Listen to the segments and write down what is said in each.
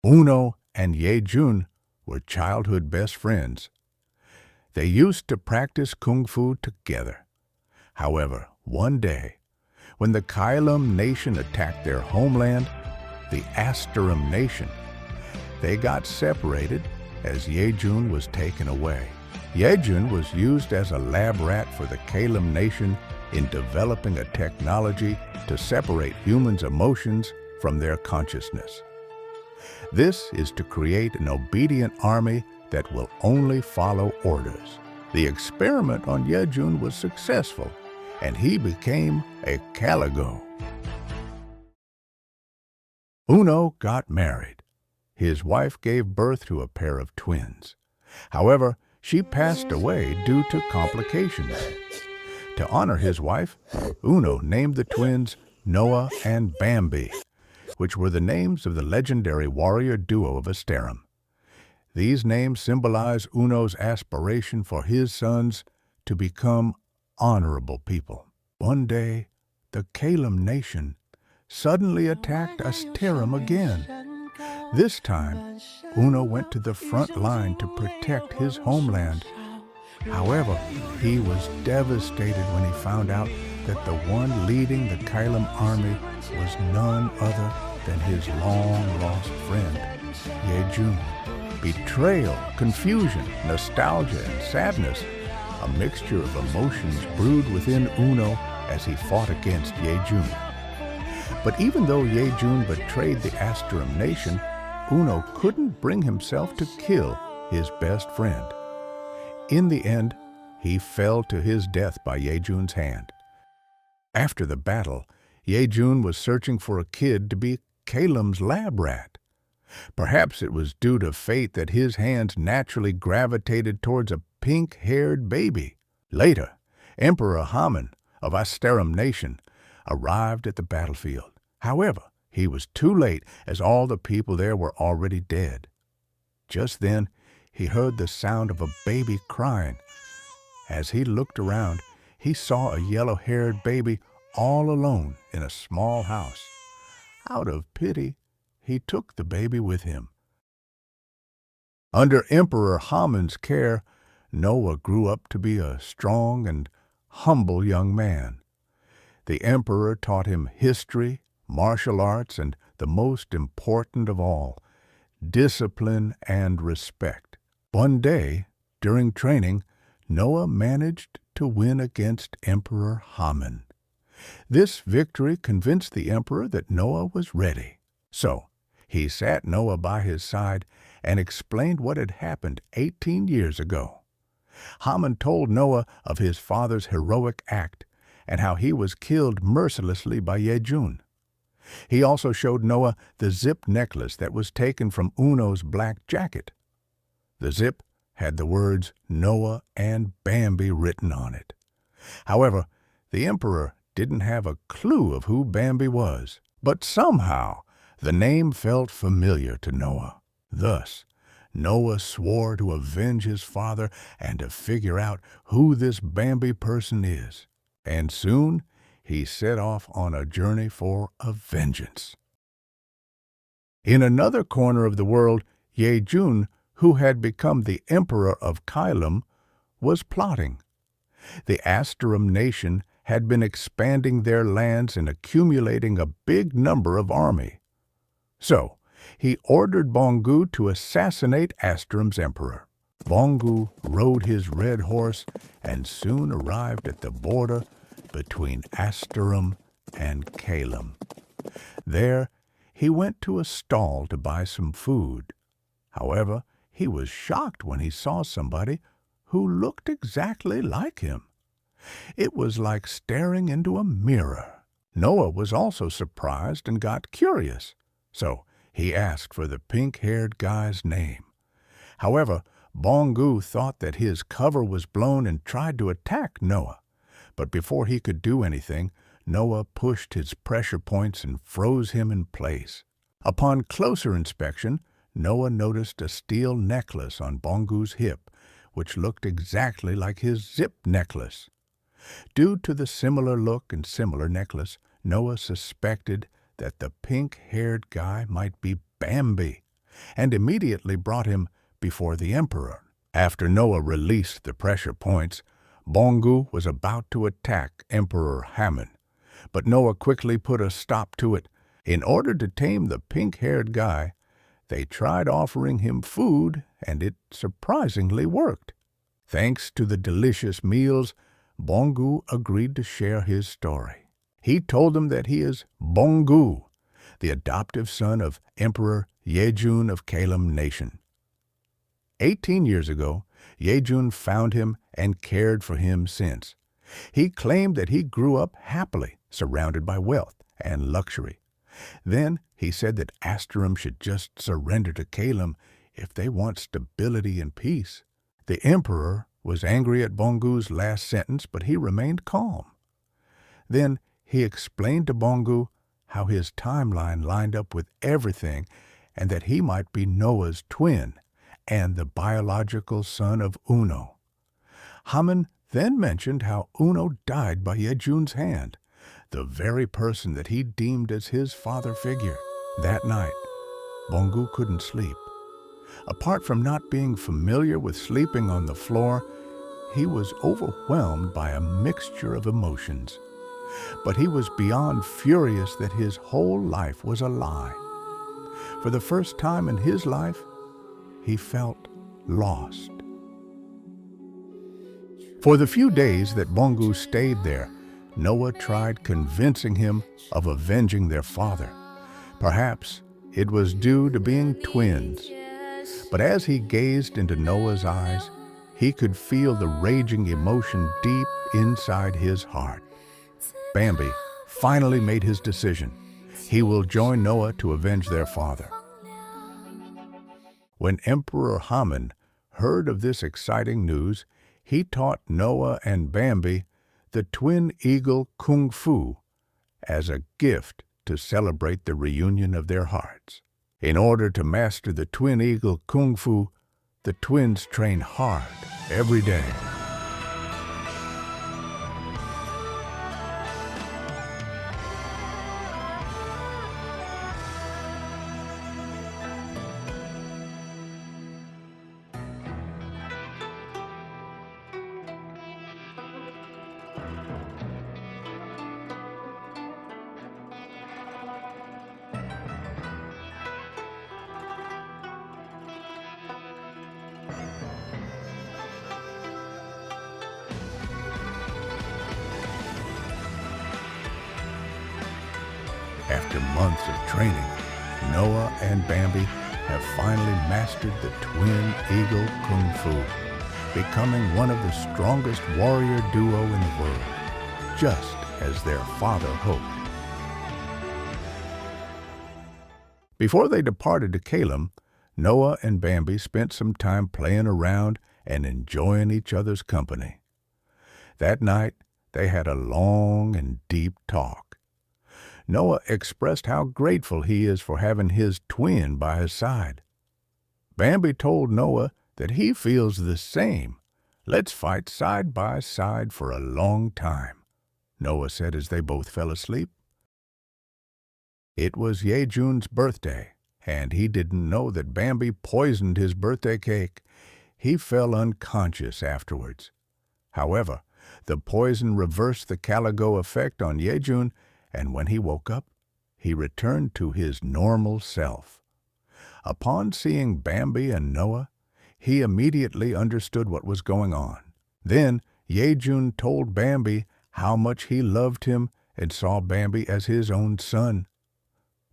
Uno and Ye-jun were childhood best friends. They used to practice kung fu together. However, one day, when the Kylum Nation attacked their homeland, the Asterum Nation, they got separated as Ye-jun was taken away. Ye-jun was used as a lab rat for the Kylum Nation in developing a technology to separate humans' emotions from their consciousness. This is to create an obedient army that will only follow orders. The experiment on Ye-jun was successful, and he became a Caligo. Uno got married. His wife gave birth to a pair of twins. However, she passed away due to complications. To honor his wife, Uno named the twins Noah and Bambi, which were the names of the legendary warrior duo of Asterum. These names symbolize Uno's aspiration for his sons to become honorable people. One day, the Kylum Nation suddenly attacked Asterum again. This time, Uno went to the front line to protect his homeland. However, he was devastated when he found out that the one leading the Kylum army was none other than his long-lost friend, Ye-jun. Betrayal, confusion, nostalgia, and sadness, a mixture of emotions brewed within Uno as he fought against Ye-jun. But even though Ye-jun betrayed the Asterum Nation, Uno couldn't bring himself to kill his best friend. In the end, he fell to his death by Ye-jun's hand. After the battle, Ye-jun was searching for a kid to be Kylum's lab rat. Perhaps it was due to fate that his hands naturally gravitated towards a pink-haired baby. Later, Emperor Haman of Asterum Nation arrived at the battlefield. However, he was too late as all the people there were already dead. Just then, he heard the sound of a baby crying. As he looked around, he saw a yellow-haired baby all alone in a small house. Out of pity, he took the baby with him. Under Emperor Haman's care, Noah grew up to be a strong and humble young man. The emperor taught him history, martial arts, and the most important of all, discipline and respect. One day, during training, Noah managed to win against Emperor Haman. This victory convinced the emperor that Noah was ready. So, he sat Noah by his side and explained what had happened 18 years ago. Haman told Noah of his father's heroic act and how he was killed mercilessly by Ye-jun. He also showed Noah the zip necklace that was taken from Uno's black jacket. The zip had the words Noah and Bambi written on it. However, the emperor didn't have a clue of who Bambi was, but somehow the name felt familiar to Noah. Thus, Noah swore to avenge his father and to figure out who this Bambi person is. And soon, he set off on a journey for a vengeance. In another corner of the world, Ye-jun, who had become the emperor of Kylum, was plotting. The Asterum Nation had been expanding their lands and accumulating a big number of army. So, he ordered Bongu to assassinate Asterum's emperor. Bongu rode his red horse and soon arrived at the border between Asterum and Kylum. There, he went to a stall to buy some food. However, he was shocked when he saw somebody who looked exactly like him. It was like staring into a mirror. Noah was also surprised and got curious, so he asked for the pink-haired guy's name. However, Bongu thought that his cover was blown and tried to attack Noah. But before he could do anything, Noah pushed his pressure points and froze him in place. Upon closer inspection, Noah noticed a steel necklace on Bongu's hip, which looked exactly like his zip necklace. Due to the similar look and similar necklace, Noah suspected that the pink-haired guy might be Bambi. and immediately brought him before the emperor. After Noah released the pressure points, Bongu was about to attack Emperor Haman, but Noah quickly put a stop to it. In order to tame the pink-haired guy, they tried offering him food, and it surprisingly worked. Thanks to the delicious meals, Bongu agreed to share his story. He told them that he is Bongu, the adoptive son of Emperor Yejun of Kalam Nation. 18 years ago, Yejun found him and cared for him since. He claimed that he grew up happily, surrounded by wealth and luxury. Then he said that Asterum should just surrender to Kalam if they want stability and peace. The emperor was angry at Bongu's last sentence, but he remained calm. Then he explained to Bongu how his timeline lined up with everything and that he might be Noah's twin and the biological son of Uno. Haman then mentioned how Uno died by Yejun's hand, the very person that he deemed as his father figure. That night, Bongu couldn't sleep. Apart from not being familiar with sleeping on the floor, he was overwhelmed by a mixture of emotions. But he was beyond furious that his whole life was a lie. For the first time in his life, he felt lost. For the few days that Bongu stayed there, Noah tried convincing him of avenging their father. Perhaps it was due to being twins. But as he gazed into Noah's eyes, he could feel the raging emotion deep inside his heart. Bambi finally made his decision. He will join Noah to avenge their father. When Emperor Haman heard of this exciting news, he taught Noah and Bambi the twin eagle kung fu as a gift to celebrate the reunion of their hearts. In order to master the twin eagle kung fu, the twins train hard every day. After months of training, Noah and Bambi have finally mastered the twin eagle kung fu, becoming one of the strongest warrior duo in the world, just as their father hoped. Before they departed to Kalam, Noah and Bambi spent some time playing around and enjoying each other's company. That night, they had a long and deep talk. Noah expressed how grateful he is for having his twin by his side. Bambi told Noah that he feels the same. Let's fight side by side for a long time, Noah said as they both fell asleep. It was Yejun's birthday, and he didn't know that Bambi poisoned his birthday cake. He fell unconscious afterwards. However, the poison reversed the caligo effect on Yejun, and when he woke up, he returned to his normal self. Upon seeing Bambi and Noah, he immediately understood what was going on. Then Yejun told Bambi how much he loved him and saw Bambi as his own son.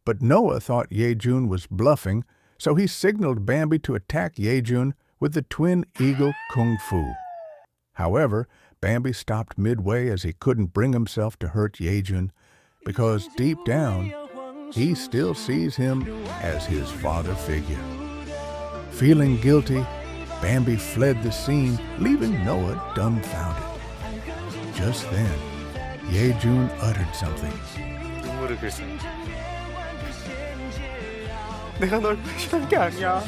But Noah thought Yejun was bluffing, so he signaled Bambi to attack Yejun with the twin eagle kung fu. However, Bambi stopped midway as he couldn't bring himself to hurt Yejun, because deep down, he still sees him as his father figure. Feeling guilty, Bambi fled the scene, leaving Noah dumbfounded. Just then, Yejun uttered something. 눈물을 글썽. 내가 널 배신한 게 아니야.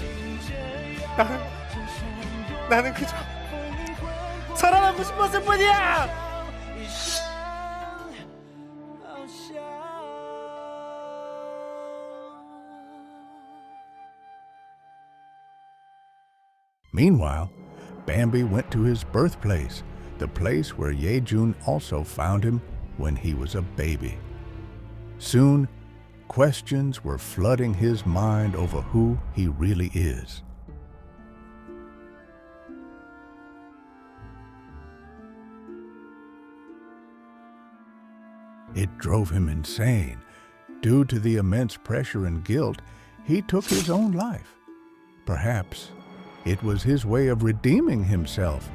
나는 그저 살아남고 싶었을 뿐이야. Meanwhile, Bambi went to his birthplace, the place where Yejun also found him when he was a baby. Soon, questions were flooding his mind over who he really is. It drove him insane. Due to the immense pressure and guilt, he took his own life. Perhaps it was his way of redeeming himself.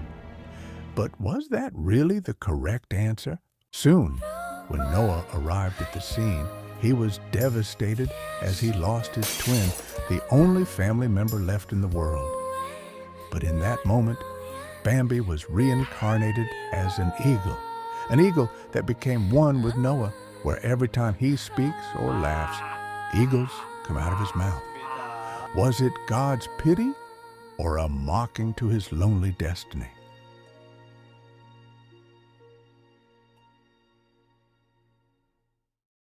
But was that really the correct answer? Soon, when Noah arrived at the scene, he was devastated as he lost his twin, the only family member left in the world. But in that moment, Bambi was reincarnated as an eagle that became one with Noah, where every time he speaks or laughs, eagles come out of his mouth. Was it God's pity or a mocking to his lonely destiny?